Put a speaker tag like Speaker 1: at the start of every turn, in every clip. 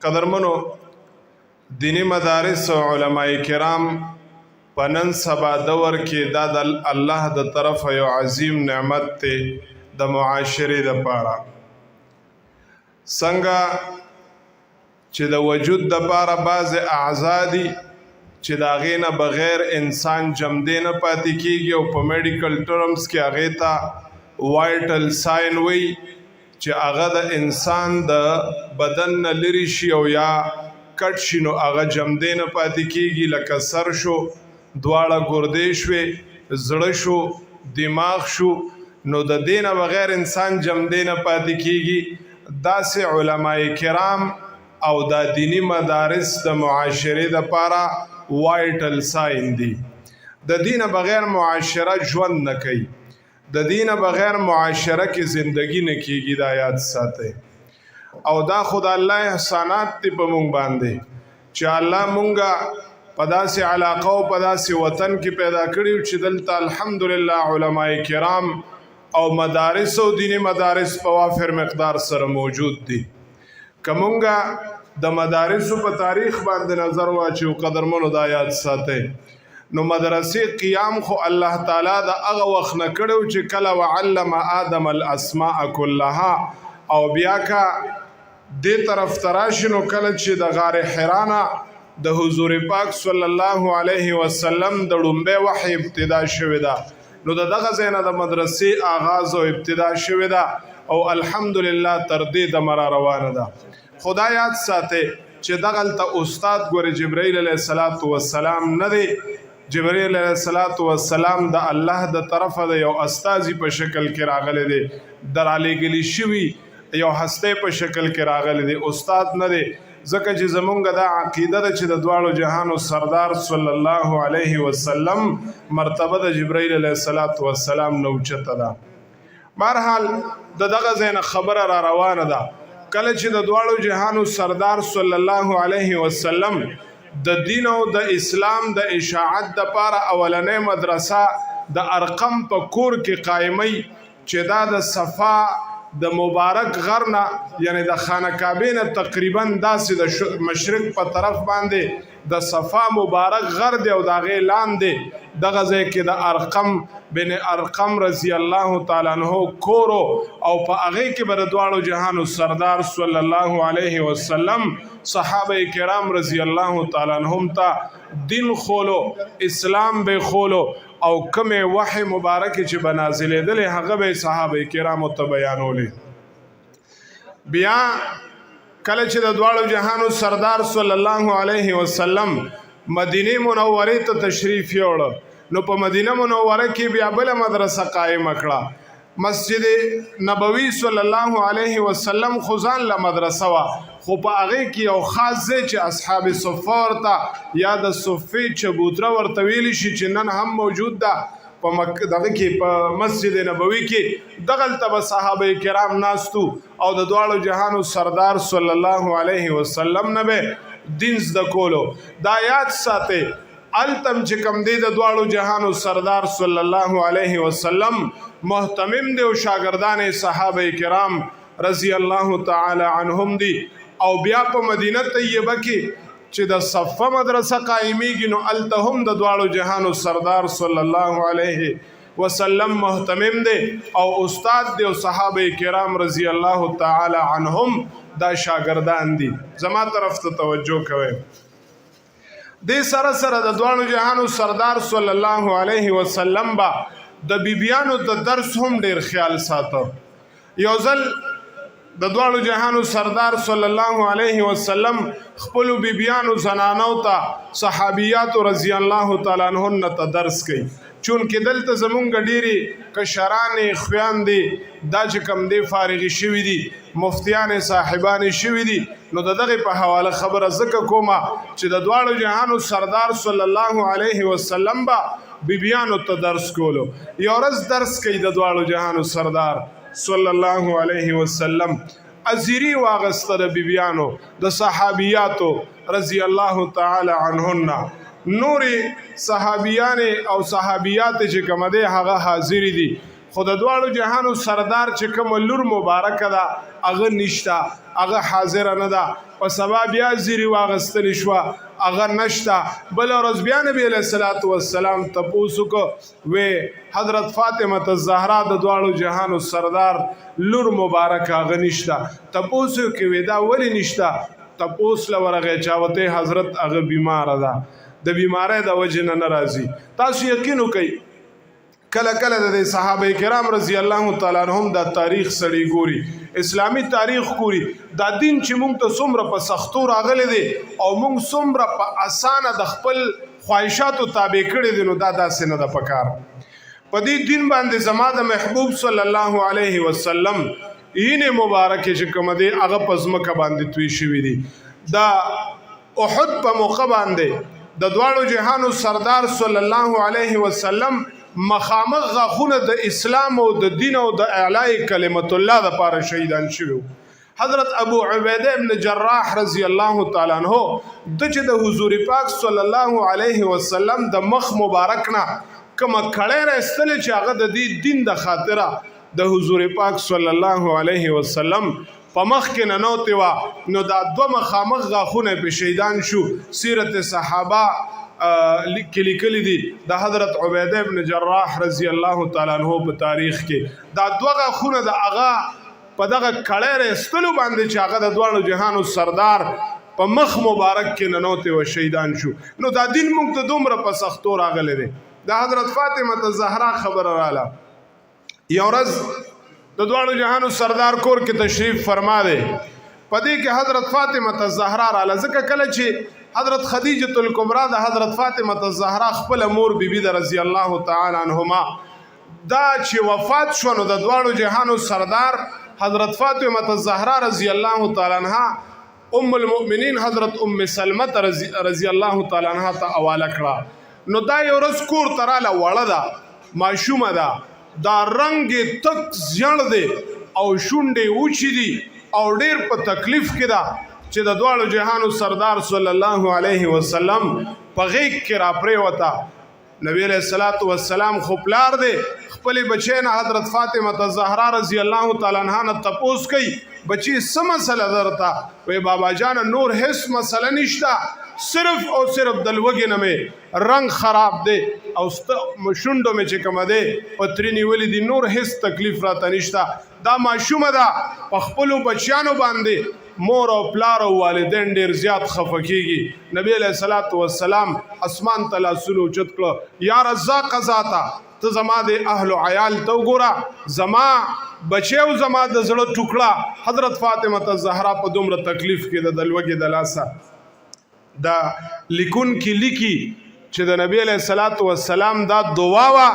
Speaker 1: قدرمنو دینی مدارس او علماء کرام پنن سبا دور کې دا د الله د طرف یو عظیم نعمت ته د معاشره د پاره څنګه چې د وجود د پاره بعض اعضادي چې دا غینه بغیر انسان جمدې نه پاتې کیږي او په میډیکل ټرمز کې هغه ته وایټل ساين وي چې هغه د انسان د بدن نه لري شي او یا کټ شي نو هغه جمدې نه پاتې کیږي لکه سر شو دواړه ګردې شوې زړه شو دماغ شو نو د دینه بغیر انسان جمدې نه پاتې کیږي داسې علماء کرام او دا دینی مدارس د معاشره د پاره وایټل ساين دي د دینه بغیر معاشره ژوند نه کوي د دینه بغیر معاشره کې زندگی نه کیږي دا یاد ساتئ او دا خدای الله احسانات تی په مونږ باندې چې الله مونږه په داسې علاقه او په داسې وطن کې پیدا کړیو چې دلته الحمدلله علماء کرام او مدارس او دینی مدارس په وافر مقدار سره موجود دي کومګه د مدارسو په تاریخ باندې نظر واچو قدرمنو د آیات ساتي نو مدرسې قیام خو الله تعالی د هغه وخت نه کړو چې کله وعلم آدم الاسماء كلها او بیا کا دې طرف تراشنو کله چې د غار حرانا د حضور پاک صلی الله علیه وسلم د لومبه وحی ابتدا شوه دا نو دغه زینه د مدرسې آغاز او ابتدا شوه دا او الحمدلله تر دې د مر روانه ده خدای یاد ساته چې دغلته استاد ګور جبرائیل علیه السلام نه دی جبرائیل علیه السلام د الله د طرفه د یو استاذی په شکل کې راغلی دی درالې گلی شوی یو هسته په شکل کې راغلی دی استاد نه دی ځکه چې زمونږ د عقیده ده چې د دواړو جهانو سردار صلی الله علیه وسلم مرتبه د جبرائیل علیه السلام نو چته ده بهرحال دغه زینه خبره را روانه ده کله چې د دواړو جهانو سردار صلی الله علیه وسلم د دین او د اسلام د اشاعت د پاره اولنې مدرسه د ارقم په کور کې قائمي چې دا د صفا د مبارک غرنا یعنی د خانه کعبه نه تقریبا داسې د مشرق په طرف باندې د صفا مبارک غر دی او د غی لاندې دغه ځای کې د ارقم بن ارقم رضی الله تعالی عنہ کورو او په هغه کې بر دواړو جهانو سردار صلی الله علیه وسلم صحابه کرام رضی الله تعالی عنهم ته دین خولو اسلام به خولو او کومه وحی مبارک چې بنازلې دله هغه به صحابه کرام ته بیانولې بیا کله چې د دواړو جهانو سردار صلی الله علیه وسلم مدینه منوره ته تشریف یوړ نو په مدینه منوره کې بیا بل مدرسه قائم کړه مسجد نبوي صلی الله علیه وسلم خزان له مدرسه وا خو په هغه کې یو خاص ځای چې اصحاب صفه ورته یا د صفې چبوتره ورته ویلی شي چې نن هم موجود ده په مکه دغه کې په مسجد نبوي کې دغلته به صحابه کرام ناستو او د دواړو جهانو سردار صلی الله علیه وسلم نه به دین زده کولو دا یاد ساتي التم چې کم دی د دواړو جهانو سردار صلی الله علیه وسلم محتمم دی او شاګردان صحابه کرام رضی الله تعالی عنهم دی او بیا په مدینه طیبه کې چې د صفه مدرسه قائمیږي نو التهم د دواړو جهانو سردار صلی الله علیه وسلم محتمم دی او استاد دی او صحابه کرام رضی الله تعالی عنهم دا شاګردان دي زما طرف ته توجه کوئ د سره سره د دواړو جهانو سردار صلی الله علیه وسلم با د بیبیانو د درس هم ډیر خیال ساتو یو ځل د دواړو جهانو سردار صلی الله علیه وسلم خپل بیبیانو زنانو ته صحابیات رضی الله تعالی عنهن ته درس کوي چون کې دلته زمونږ ډيري کشران خویان دي دا چې کم دی فارغ شوی دي مفتیان صاحبان شوی دي نو دغه په حواله خبره زکه کومه چې د دواړو جهانو سردار صلی الله علیه وسلم با بیبیانو ته درس کولو یو ورځ درس کوي د دواړو جهانو سردار صلی الله علیه وسلم ازيري واغسته د بیبیانو د صحابیاتو رضی الله تعالی عنهن نوري صحابیان او صحابیات چې کوم دي هغه حاضر دي خو د دواړو جهانو سردار چې کوم لور مبارکه ده هغه نشته، هغه حاضره نه ده. په سبا بیا زیري واغستلی شوه، هغه نشته. بله ورځ بیا نبی علیه الصلاة والسلام تپوس وکړو، وی حضرت فاطمه الزهرا د دواړو جهانو سردار لور مبارکه هغه نشته. تپوس یې وکړو وی دا ولې نشته؟ تپوس له ورغې چا وته حضرت هغه بیماره ده، د بیماری د وجې نه راځي. تاسو یقین وکئ کله کله د صحابه کرام رضی الله تعالی عنهم د تاریخ سړی ګوري، اسلامی تاریخ ګوري، دا دین چې موږ ته څومره په سختو راغلی دی او موږ څومره په اسانه د خپل خواهشاتو تابع کړی دی، نو دا داسې نه ده پکار. په دې دین باندې زما د محبوب صلی الله علیه وسلم اینې مبارکې چې کومه دی هغه په ځمکه باندې توی شوي دي. دا احد په موقع باندې د دواړو جهانو سردار صلی الله علیه وسلم مخامخ غاخونه د اسلام او د دین او د اعلاء کلمت الله د پاره شهیدان شوی. حضرت ابو عبیده ابن جراح رضی الله تعالی عنہ د چې د حضور پاک صلی الله علیه وسلم د مخ مبارک نه کوم کړه راستل چې هغه د دې دین د خاطره د حضور پاک صلی الله علیه وسلم په مخ کې نه نوته وا، نو دا دوه مخامخ غاخونه په شهیدان شو. سیرت صحابه لیکلی دي د حضرت عبیده ابن جراح رضی الله تعالی عنہ په تاریخ کې دا دوه غاخونه د هغه په دغه کړه راستلو باندې چې هغه د دواړو جهانو سردار په مخ مبارک کې ننوته و شهیدان شو. نو دا دین موږ ته دومره په سختو راغلی دی. د حضرت فاطمه الزهرا خبره رااله، یو ورځ د دواړو جهانو سردار کور کې تشریف فرما دی. په دې کې حضرت فاطمه الزهرا رااله، ځکه کله چې حضرت خدیجه الکبرا د حضرت فاطمه الزهرا خپل مور بیبي د رضی الله تعالی عنهما دا چې وفات شو، نو د دواړو جهانو سردار حضرت فاطمه الزهرا رضی الله تعالی عنها ام المؤمنین حضرت ام سلمہ رضی الله تعالی عنها ته حواله کړه. نو دا یو ورځ کور ته رااله، وړه ده، ماشومه ده، دا رنګ تک زیړ دی او شونډې اوچې دي او ډېر په تکلیف کې ده چې د دواړو جهانو سردار صلی الله علیه وسلم په غیږ کې را پرېوته. نبی علیہ الصلوۃ والسلام خو پلار دی، خپل بچی نه حضرت فاطمه الزهرا رضی الله تعالی عنها نه تپوس کوي بچی څه مسله درته؟ وی بابا جان نور هیڅ مسله نشته، صرف او صرف د لوږې نه مې رنګ خراب دی او شونډو مې چې کومه دی پترې نیولې دي، نور هیڅ تکلیف راته نشته. دا ماشومه ده، په خپلو بچیانو باندې مور او پلار او والدین ډیر زیات خفه کیږي. نبی علیہ الصلوۃ والسلام اسمان ته لاسونه اوچت کړه، یا رزاق ذاته ته زما د اهل عیال ته وګوره، زما بچی او زما د زړه ټوکړه حضرت فاطمه الزهرا په دومره تکلیف کې د لوږې د لاسه. دا لیکون کې لیکي چې د نبی علیہ الصلوۃ والسلام دا دعا وا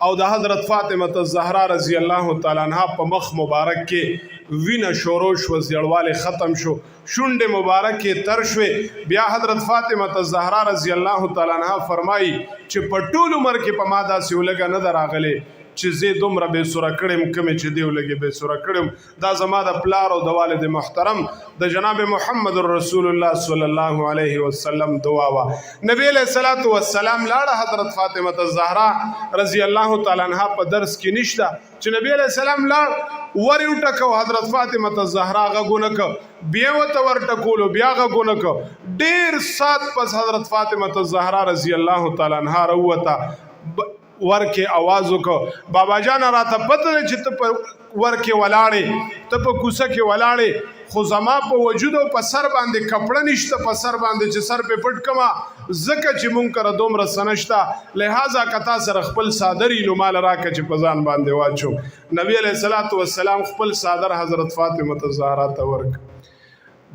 Speaker 1: او د حضرت فاطمه الزهرا رضی الله تعالی عنها په مخ مبارک کې وینه شروع شو، زیړوالی ختم شو، شونډې مبارکې تر شوې. بیا حضرت فاطمه الزهرا رضی الله تعالی عنها فرمایي چې په ټول عمر کې په ما داسې ولږه نه ده راغلې چې زه دومره بې سوره کړم کومې چې دی ولږې بې سوره کړم. دا زما د پلار او د والد محترم د جناب محمد رسول الله صلی الله علیه وسلم دعا وا. نبی علیہ الصلوۃ والسلام لاړه حضرت فاطمه الزهرا رضی الله تعالی عنها په درس کې نشته چې نبی علیہ السلام لاړ ور یو ټکو حضرت فاطمه الزهرا غونه ک بیا وته ور ټکولو بیا غونه ک ډیر سات پس حضرت فاطمه الزهرا رضی الله تعالی عنها وروته ورکه आवाज وکړه، بابا جان راته پته چې ته په ورکه ولاړې، ته په کوڅه کې ولاړې، خو زما په وجود او په سر باندې کپړه نشته، په سر باندې چې سر په پټ کما زکه چې مونږ کړه دومره سنشتا، لہذا کتا سره خپل صادری لو مال راکه چې په ځان باندې واچو. نبی علیہ الصلوۃ والسلام خپل صادر حضرت فاطمه الزهرا ته ورک.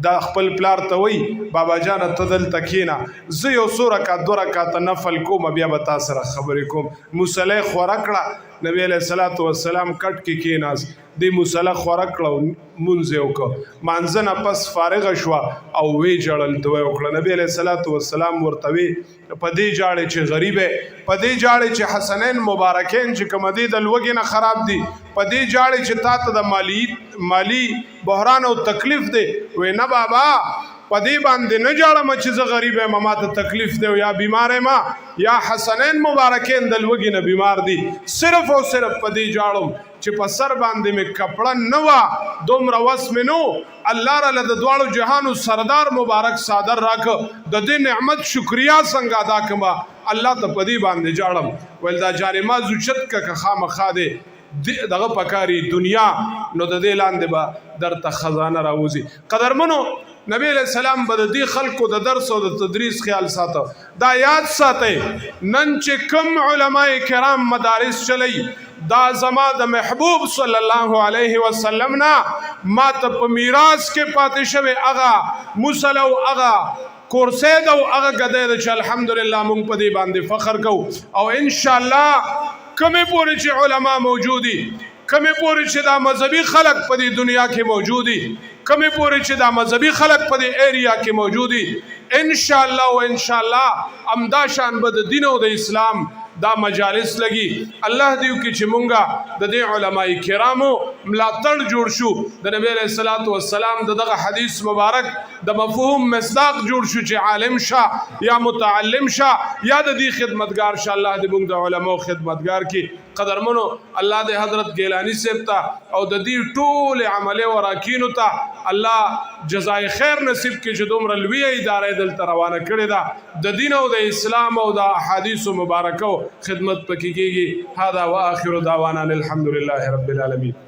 Speaker 1: دا خپل پلار ته وی بابا جان ته دلته کېنه، زه یو څو رکعت 2 رکعت نفل کوم بیا به تا سره خبرې کوم. مصلی خوره کړه، نبی علیہ الصلوۃ والسلام کټ کې کېناست، دی مصلی خوره کړه، مونځ یې وکړه، مانځه نه پس فارغه شوه او وی ژړل دعا وکړه. نبی علیہ الصلوۃ والسلام ورته وی په دې جاړې چې غریب یې، په دې جاړې چې حسنین مبارکین چې کوم دي د لوږې نه خراب دي، په دې جاړې چې تا ته د مالی بحران او تکلیف دی. وی نه بابا په دې باندې نه جاړم چې زه غریب یم ما ته تکلیف دی یا بیمار یم یا حسنین مبارکین د لوږې نه بیمار دي صرف او صرف په دې جاړم چې په سر باندې مې کپړه نه وه دومره وس مې نو الله راله د دواړو جهانو سردار مبارک صادر راکړه د دې نعمت شکریا څنګه ادا کړم الله ته په دې باندې جاړم ویل دا جانماز اوچت که خامخا دی دغه پکاري دنیا نو د دې لاندې به درته خزانه راوځي قدرمنو نبی علیہ السلام به د دې خلکو د درس او د تدریس خیال ساته دا یاد ساتئ نن چې کم علماء کرام مدارس چلی دا زما د محبوب صلی الله علیه وسلم نه ما ته په میراث کې پاتې شوی هغه مصلی او هغه کورسید او هغه ګدی ده چې الحمدلله موږ په دې باندې فخر کوو او انشاءالله کمی پوری چې علماء موجودی کمی پوری چې دا مذهبي خلق په دې دنیا کې موجودی کمی پوری چې دا مذهبي خلق په دې ایریا کې موجودی انشاءالله و انشاءالله امدا شان به د دین او د اسلام دا مجالس لگی الله دیو کی چې مونږه د دې علماء کرامو ملاتړ جوړ شو د نبی علیہ الصلوۃ والسلام دغه حدیث مبارک د مفهوم مصداق جوړ شو چې عالم شه یا متعلم شه یا د دې خدمتگار شه الله دې موږ د علماء خدمتگار کی قدرمنو الله دې حضرت گیلانی صاحب ته او د دې ټول عمله وراکینو ته الله جزای خیر نصیب کړي چې دومره لوی ادارې دلته روانه کړې ده د دین او د اسلام او د احادیث مبارکو خدمت پکې کېږي هذا واخر دعوانا الحمد لله رب العالمین